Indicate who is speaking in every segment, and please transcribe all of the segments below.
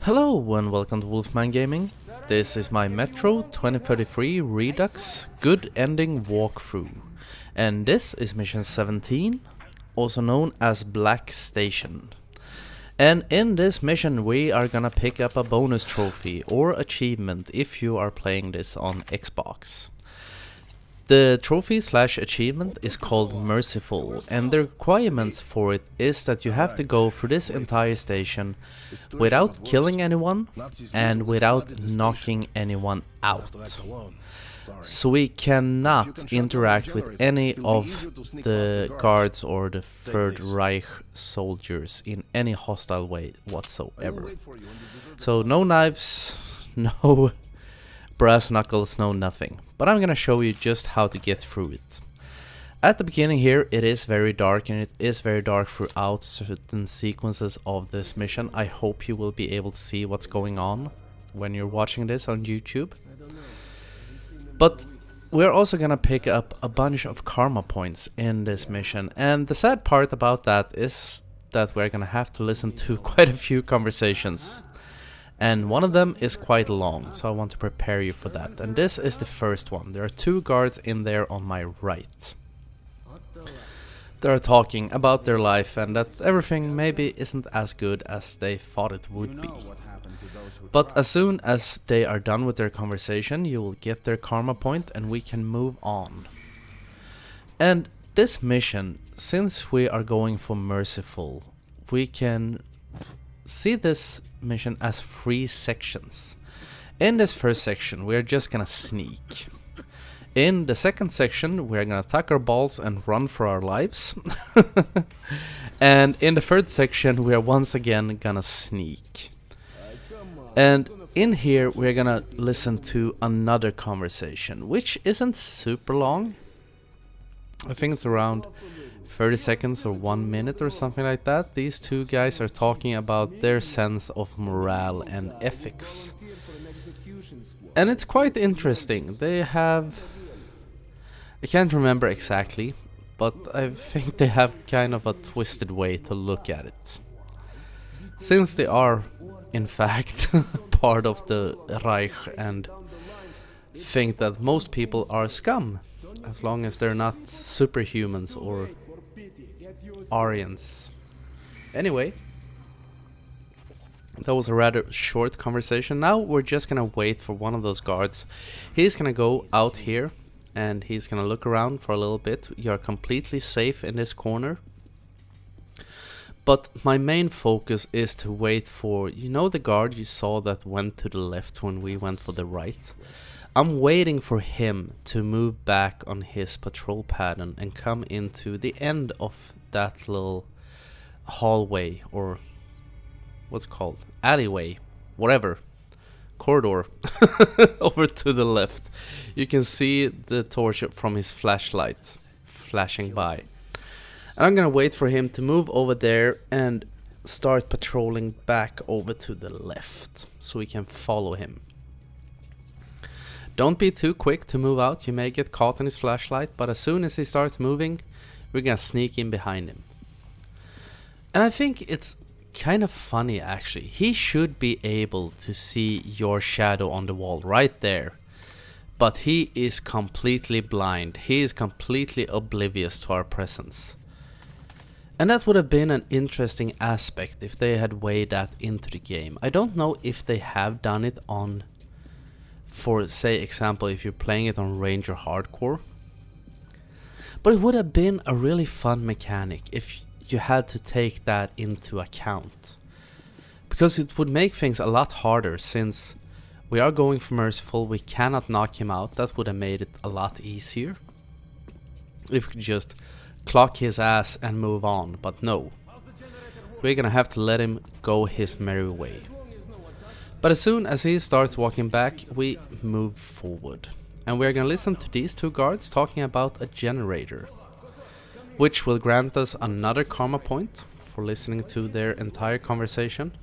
Speaker 1: Hello and welcome to Wolfman Gaming. This is my Metro 2033 Redux Good Ending walkthrough. And this is mission 17, also known as Black Station. And in this mission we are gonna pick up a bonus trophy or achievement if you are playing this on Xbox. The trophy/achievement is called Merciful, and the requirements for it is that you have to go through this entire station without killing anyone and without knocking anyone out. So we cannot interact with any of the guards or the Third Reich soldiers in any hostile way whatsoever. So no knives, no brass knuckles, no nothing. But I'm gonna show you just how to get through it. At the beginning here it is very dark, and it is very dark throughout certain sequences of this mission. I hope you will be able to see what's going on when you're watching this on YouTube. But we're also gonna pick up a bunch of karma points in this mission, and the sad part about that is that we're gonna have to listen to quite a few conversations. And one of them is quite long, so I want to prepare you for that. And this is the first one. There are two guards in there on my right. They're talking about their life and that everything maybe isn't as good as they thought it would be. But as soon as they are done with their conversation, you will get their karma point and we can move on. And this mission, since we are going for Merciful, we can see this mission as 3 sections. In this first section we're just gonna sneak. In the second section we're gonna tuck our balls and run for our lives. And in the third section we are once again gonna sneak. And in here we're gonna listen to another conversation, which isn't super long. I think it's around 30 seconds or 1 minute or something like that. These two guys are talking about their sense of morale and ethics. And it's quite interesting. They have... I can't remember exactly, but I think they have kind of a twisted way to look at it. Since they are, in fact, part of the Reich and think that most people are scum, as long as they're not superhumans or Aryans. Anyway, that was a rather short conversation. Now we're just gonna wait for one of those guards. He's gonna go out here and he's gonna look around for a little bit. You're completely safe in this corner. But my main focus is to wait for, you know, the guard you saw that went to the left when we went for the right? I'm waiting for him to move back on his patrol pattern and come into the end of that little hallway, or what's it called? Alleyway, whatever. Corridor. Over to the left. You can see the torch from his flashlight flashing by. And I'm gonna wait for him to move over there and start patrolling back over to the left so we can follow him. Don't be too quick to move out, you may get caught in his flashlight, but as soon as he starts moving, we're gonna sneak in behind him. And I think it's kind of funny actually. He should be able to see your shadow on the wall right there. But he is completely blind. He is completely oblivious to our presence. And that would have been an interesting aspect if they had weighed that into the game. I don't know if they have done it on, for say example, if you're playing it on Ranger Hardcore. But it would have been a really fun mechanic if you had to take that into account. Because it would make things a lot harder, since we are going for Merciful, we cannot knock him out. That would have made it a lot easier if we could just clock his ass and move on, but no. We're gonna have to let him go his merry way. But as soon as he starts walking back, we move forward. And we're gonna listen to these two guards talking about a generator, which will grant us another karma point for listening to their entire conversation.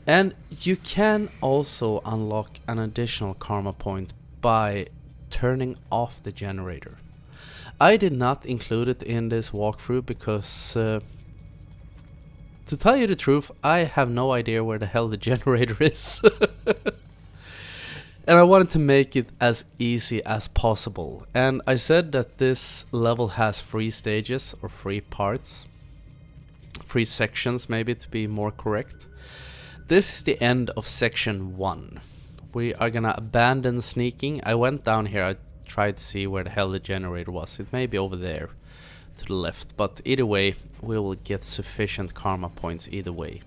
Speaker 1: And you can also unlock an additional karma point by turning off the generator. I did not include it in this walkthrough because to to tell you the truth, I have no idea where the hell the generator is. And I wanted to make it as easy as possible. And I said that this level has 3 stages, or 3 parts. 3 sections, maybe, to be more correct. This is the end of section 1. We are gonna abandon sneaking. I went down here, I tried to see where the hell the generator was. It may be over there to the left, but either way, we will get sufficient karma points either way.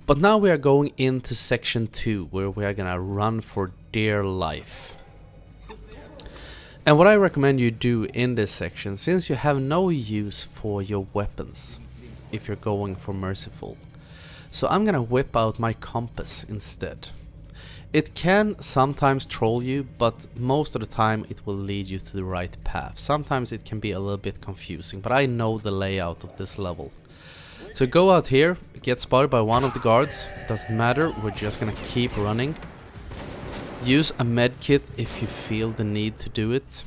Speaker 1: But now we are going into section 2, where we are gonna run for dear life. And what I recommend you do in this section, since you have no use for your weapons if you're going for merciful, so I'm gonna whip out my compass instead. It can sometimes troll you, but most of the time it will lead you to the right path. Sometimes it can be a little bit confusing, but I know the layout of this level. So go out here, get spotted by one of the guards, doesn't matter, we're just gonna keep running. Use a medkit if you feel the need to do it.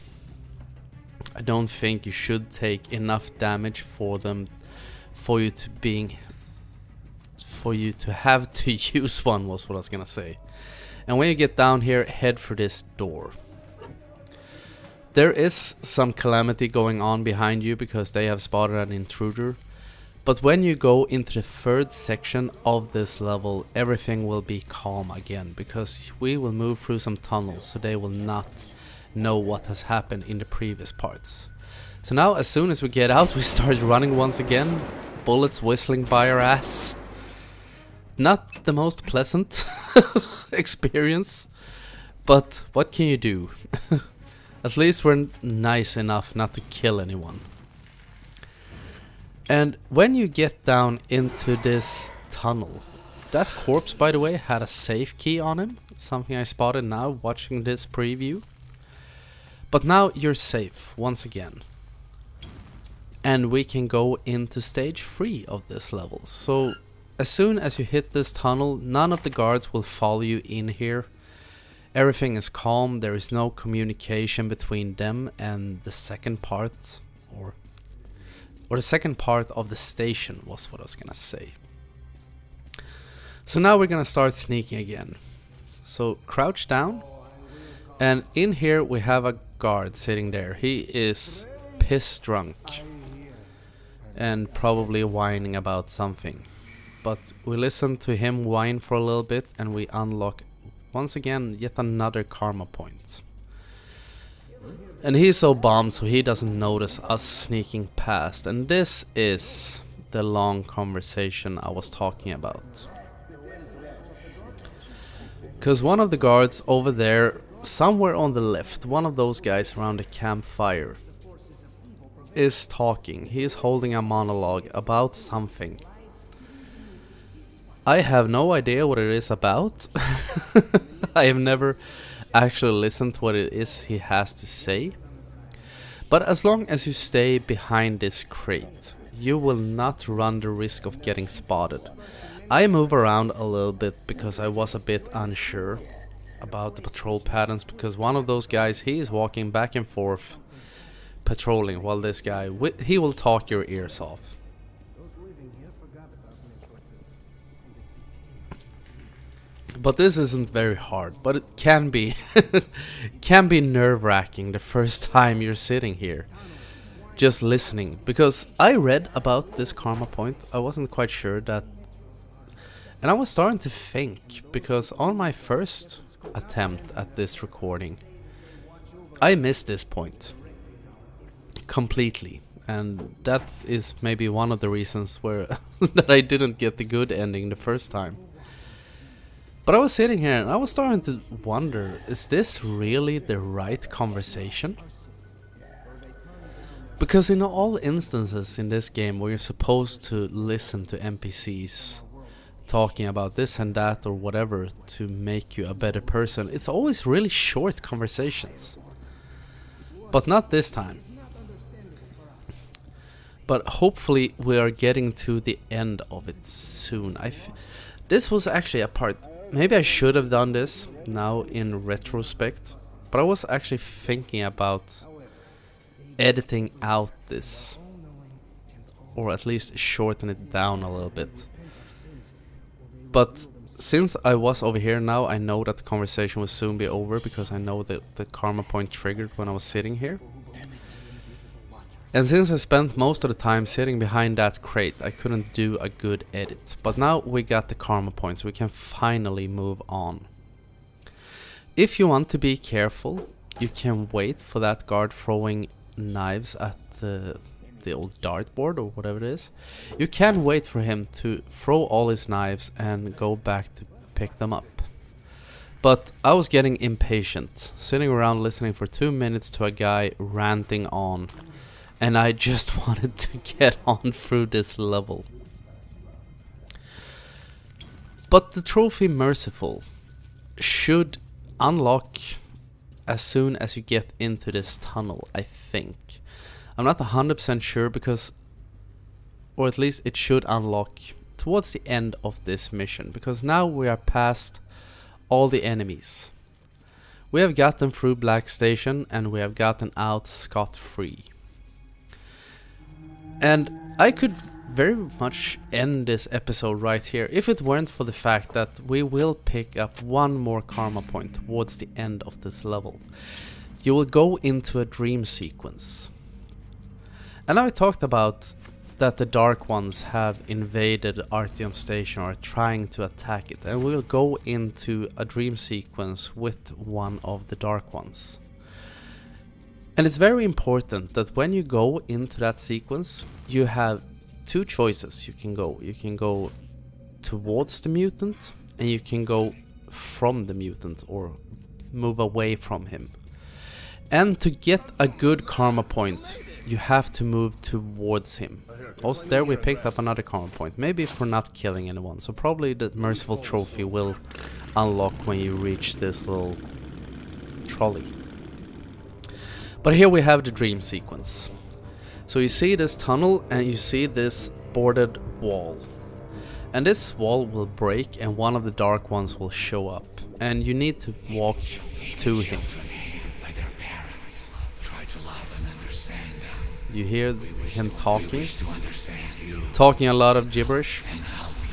Speaker 1: I don't think you should take enough damage for you to have to use one, was what I was gonna say. And when you get down here, head for this door. There is some calamity going on behind you because they have spotted an intruder. But when you go into the 3rd section of this level, everything will be calm again, because we will move through some tunnels, so they will not know what has happened in the previous parts. So now, as soon as we get out, we start running once again, bullets whistling by our ass. Not the most pleasant experience, but what can you do? At least we're nice enough not to kill anyone. And when you get down into this tunnel, that corpse, by the way, had a safe key on him, something I spotted now watching this preview. But now you're safe once again, and we can go into stage 3 of this level. So as soon as you hit this tunnel, none of the guards will follow you in here. Everything is calm, there is no communication between them and the second part, or the second part of the station was what I was gonna say. So now we're gonna start sneaking again. So crouch down, and in here we have a guard sitting there. He is piss drunk and probably whining about something. But we listen to him whine for a little bit, and we unlock once again yet another karma point. And he's so bummed, so he doesn't notice us sneaking past. And this is the long conversation I was talking about. Because one of the guards over there, somewhere on the left, one of those guys around the campfire, is talking. He is holding a monologue about something. I have no idea what it is about. I have never actually listen to what it is he has to say. But as long as you stay behind this crate, you will not run the risk of getting spotted. I move around a little bit because I was a bit unsure about the patrol patterns, because one of those guys, he is walking back and forth patrolling, while this guy, he will talk your ears off. But this isn't very hard, but it can be can be nerve-wracking the first time you're sitting here just listening, because I read about this karma point. I wasn't quite sure that, and I was starting to think, because on my first attempt at this recording I missed this point completely, and that is maybe one of the reasons where that I didn't get the good ending the first time. But I was sitting here and I was starting to wonder, is this really the right conversation? Because in all instances in this game where you're supposed to listen to NPCs talking about this and that or whatever to make you a better person, it's always really short conversations. But not this time. But hopefully we are getting to the end of it soon. This was actually a part. Maybe I should have done this now in retrospect, but I was actually thinking about editing out this or at least shorten it down a little bit. But since I was over here now, I know that the conversation will soon be over, because I know that the karma point triggered when I was sitting here. And since I spent most of the time sitting behind that crate, I couldn't do a good edit. But now we got the karma points, we can finally move on. If you want to be careful, you can wait for that guard throwing knives at the old dartboard or whatever it is. You can wait for him to throw all his knives and go back to pick them up. But I was getting impatient, sitting around listening for 2 minutes to a guy ranting on, and I just wanted to get on through this level. But the trophy Merciful should unlock as soon as you get into this tunnel, I think. I'm not 100% sure, because, or at least it should unlock towards the end of this mission, because now we are past all the enemies. We have gotten through Black Station and we have gotten out scot-free. And I could very much end this episode right here if it weren't for the fact that we will pick up one more karma point towards the end of this level. You will go into a dream sequence. And I talked about that the Dark Ones have invaded Artyom Station or are trying to attack it, and we'll go into a dream sequence with one of the Dark Ones. And it's very important that when you go into that sequence, you have two choices. You can go towards the mutant, and you can go from the mutant or move away from him. And to get a good karma point, you have to move towards him. Also there we picked up another karma point, maybe for not killing anyone. So probably the Merciful trophy will unlock when you reach this little trolley. But here we have the dream sequence. So you see this tunnel and you see this boarded wall. And this wall will break and one of the Dark Ones will show up. And you need to walk to him. You hear him talking a lot of gibberish.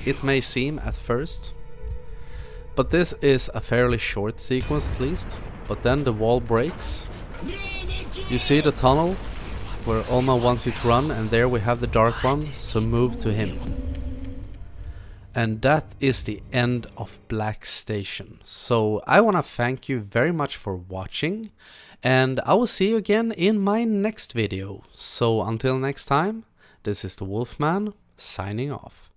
Speaker 1: It may seem at first. But this is a fairly short sequence at least. But then the wall breaks. You see the tunnel where Alma wants you to run, and there we have the Dark One, so move to him. And that is the end of Black Station. So I want to thank you very much for watching, and I will see you again in my next video. So until next time, this is the Wolfman signing off.